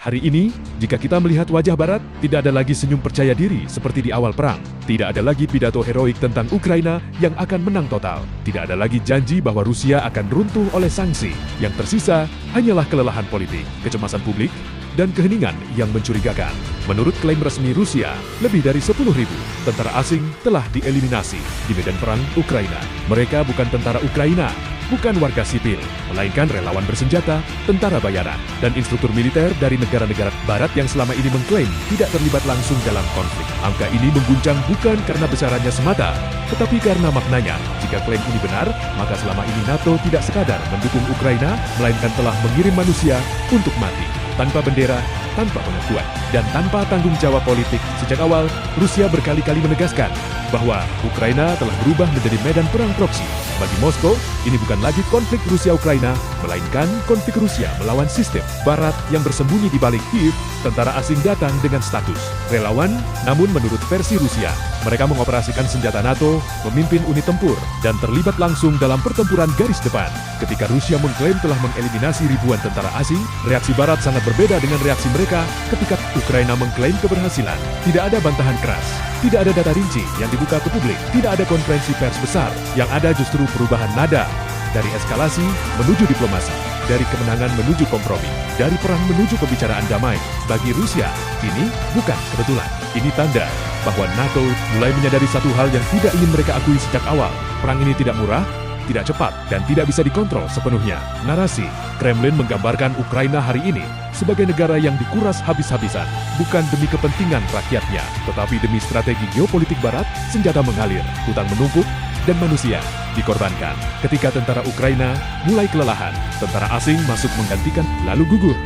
Hari ini, jika kita melihat wajah Barat, tidak ada lagi senyum percaya diri seperti di awal perang. Tidak ada lagi pidato heroik tentang Ukraina yang akan menang total. Tidak ada lagi janji bahwa Rusia akan runtuh oleh sanksi. Yang tersisa hanyalah kelelahan politik, kecemasan publik, dan keheningan yang mencurigakan. Menurut klaim resmi Rusia, lebih dari 10.000 tentara asing telah dieliminasi di medan perang Ukraina. Mereka bukan tentara Ukraina, bukan warga sipil, melainkan relawan bersenjata, tentara bayaran, dan instruktur militer dari negara-negara Barat yang selama ini mengklaim tidak terlibat langsung dalam konflik. Angka ini mengguncang bukan karena besarannya semata, tetapi karena maknanya. Jika klaim ini benar, maka selama ini NATO tidak sekadar mendukung Ukraina, melainkan telah mengirim manusia untuk mati. Tanpa bendera, tanpa pengakuan, dan tanpa tanggung jawab politik. Sejak awal, Rusia berkali-kali menegaskan bahwa Ukraina telah berubah menjadi medan perang proksi. Bagi Moskow, ini bukan lagi konflik Rusia-Ukraina, melainkan konflik Rusia melawan sistem Barat yang bersembunyi di balik Kiev. Tentara asing datang dengan status relawan, namun menurut versi Rusia, mereka mengoperasikan senjata NATO, memimpin unit tempur, dan terlibat langsung dalam pertempuran garis depan. Ketika Rusia mengklaim telah mengeliminasi ribuan tentara asing, reaksi Barat sangat berbeda dengan reaksi mereka ketika Ukraina mengklaim keberhasilan. Tidak ada bantahan keras, tidak ada data rinci yang dibuka ke publik, tidak ada konferensi pers besar, yang ada justru perubahan nada. Dari eskalasi menuju diplomasi, dari kemenangan menuju kompromi, dari perang menuju pembicaraan damai. Bagi Rusia, ini bukan kebetulan. Ini tanda bahwa NATO mulai menyadari satu hal yang tidak ingin mereka akui sejak awal. Perang ini tidak murah, tidak cepat, dan tidak bisa dikontrol sepenuhnya. Narasi Kremlin menggambarkan Ukraina hari ini sebagai negara yang dikuras habis-habisan, bukan demi kepentingan rakyatnya, tetapi demi strategi geopolitik Barat. Senjata mengalir, hutang menumpuk, dan manusia dikorbankan. Ketika tentara Ukraina mulai kelelahan, tentara asing masuk menggantikan, lalu gugur,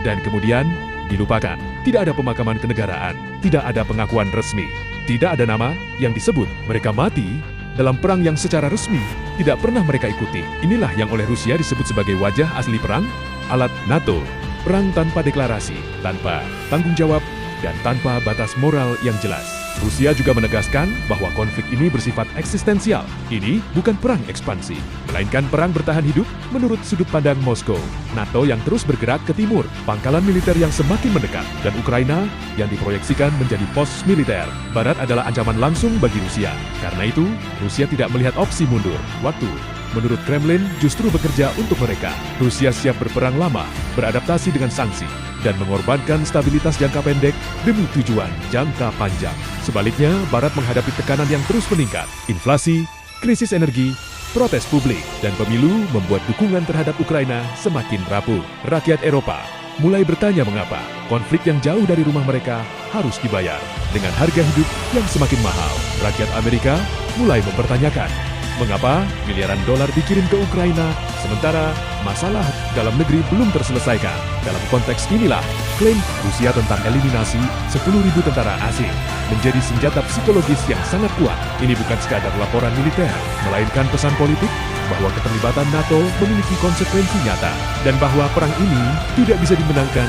dan kemudian dilupakan. Tidak ada pemakaman kenegaraan, tidak ada pengakuan resmi, tidak ada nama yang disebut. Mereka mati dalam perang yang secara resmi tidak pernah mereka ikuti. Inilah yang oleh Rusia disebut sebagai wajah asli perang, alat NATO. Perang tanpa deklarasi, tanpa tanggung jawab, dan tanpa batas moral yang jelas. Rusia juga menegaskan bahwa konflik ini bersifat eksistensial. Ini bukan perang ekspansi, melainkan perang bertahan hidup menurut sudut pandang Moskow. NATO yang terus bergerak ke timur, pangkalan militer yang semakin mendekat, dan Ukraina yang diproyeksikan menjadi pos militer. Barat adalah ancaman langsung bagi Rusia. Karena itu, Rusia tidak melihat opsi mundur. Waktu, menurut Kremlin, justru bekerja untuk mereka. Rusia siap berperang lama, beradaptasi dengan sanksi, dan mengorbankan stabilitas jangka pendek demi tujuan jangka panjang. Sebaliknya, Barat menghadapi tekanan yang terus meningkat. Inflasi, krisis energi, protes publik, dan pemilu membuat dukungan terhadap Ukraina semakin rapuh. Rakyat Eropa mulai bertanya mengapa konflik yang jauh dari rumah mereka harus dibayar dengan harga hidup yang semakin mahal. Rakyat Amerika mulai mempertanyakan mengapa miliaran dolar dikirim ke Ukraina sementara masalah dalam negeri belum terselesaikan. Dalam konteks inilah, klaim Rusia tentang eliminasi 10.000 tentara asing menjadi senjata psikologis yang sangat kuat. Ini bukan sekadar laporan militer, melainkan pesan politik bahwa keterlibatan NATO memiliki konsekuensi nyata dan bahwa perang ini tidak bisa dimenangkan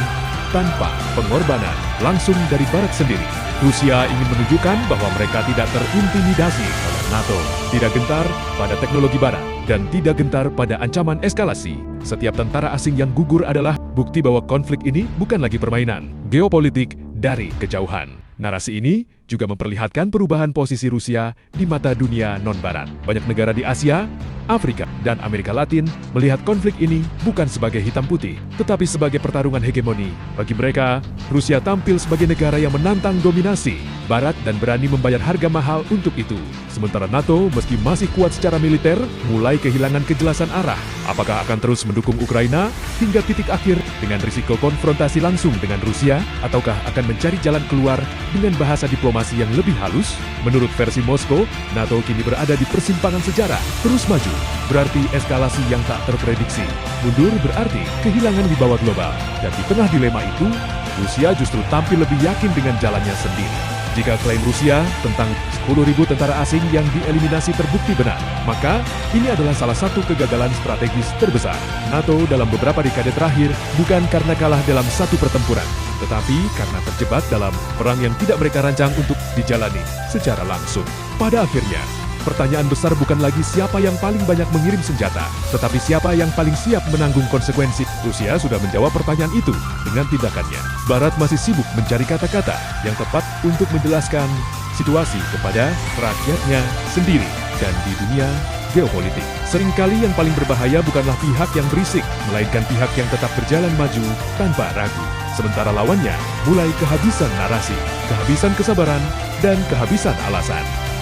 tanpa pengorbanan langsung dari Barat sendiri. Rusia ingin menunjukkan bahwa mereka tidak terintimidasi oleh NATO, tidak gentar pada teknologi Barat, dan tidak gentar pada ancaman eskalasi. Setiap tentara asing yang gugur adalah bukti bahwa konflik ini bukan lagi permainan geopolitik dari kejauhan. Narasi ini juga memperlihatkan perubahan posisi Rusia di mata dunia non-Barat. Banyak negara di Asia, Afrika, dan Amerika Latin melihat konflik ini bukan sebagai hitam putih, tetapi sebagai pertarungan hegemoni. Bagi mereka, Rusia tampil sebagai negara yang menantang dominasi Barat dan berani membayar harga mahal untuk itu. Sementara NATO, meski masih kuat secara militer, mulai kehilangan kejelasan arah. Apakah akan terus mendukung Ukraina hingga titik akhir dengan risiko konfrontasi langsung dengan Rusia, ataukah akan mencari jalan keluar dengan bahasa diplomasi yang lebih halus? Menurut versi Moskow, NATO kini berada di persimpangan sejarah. Terus maju berarti eskalasi yang tak terprediksi. Mundur berarti kehilangan wibawa global. Dan di tengah dilema itu, Rusia justru tampil lebih yakin dengan jalannya sendiri. Jika klaim Rusia tentang 10.000 tentara asing yang dieliminasi terbukti benar, maka ini adalah salah satu kegagalan strategis terbesar NATO dalam beberapa dekade terakhir, bukan karena kalah dalam satu pertempuran, tetapi karena terjebak dalam perang yang tidak mereka rancang untuk dijalani secara langsung. Pada akhirnya, Pertanyaan besar bukan lagi siapa yang paling banyak mengirim senjata, tetapi siapa yang paling siap menanggung konsekuensi. Rusia sudah menjawab pertanyaan itu dengan tindakannya. Barat masih sibuk mencari kata-kata yang tepat untuk menjelaskan situasi kepada rakyatnya sendiri. Dan di dunia geopolitik, seringkali yang paling berbahaya bukanlah pihak yang berisik, melainkan pihak yang tetap berjalan maju tanpa ragu. Sementara lawannya mulai kehabisan narasi, kehabisan kesabaran, dan kehabisan alasan.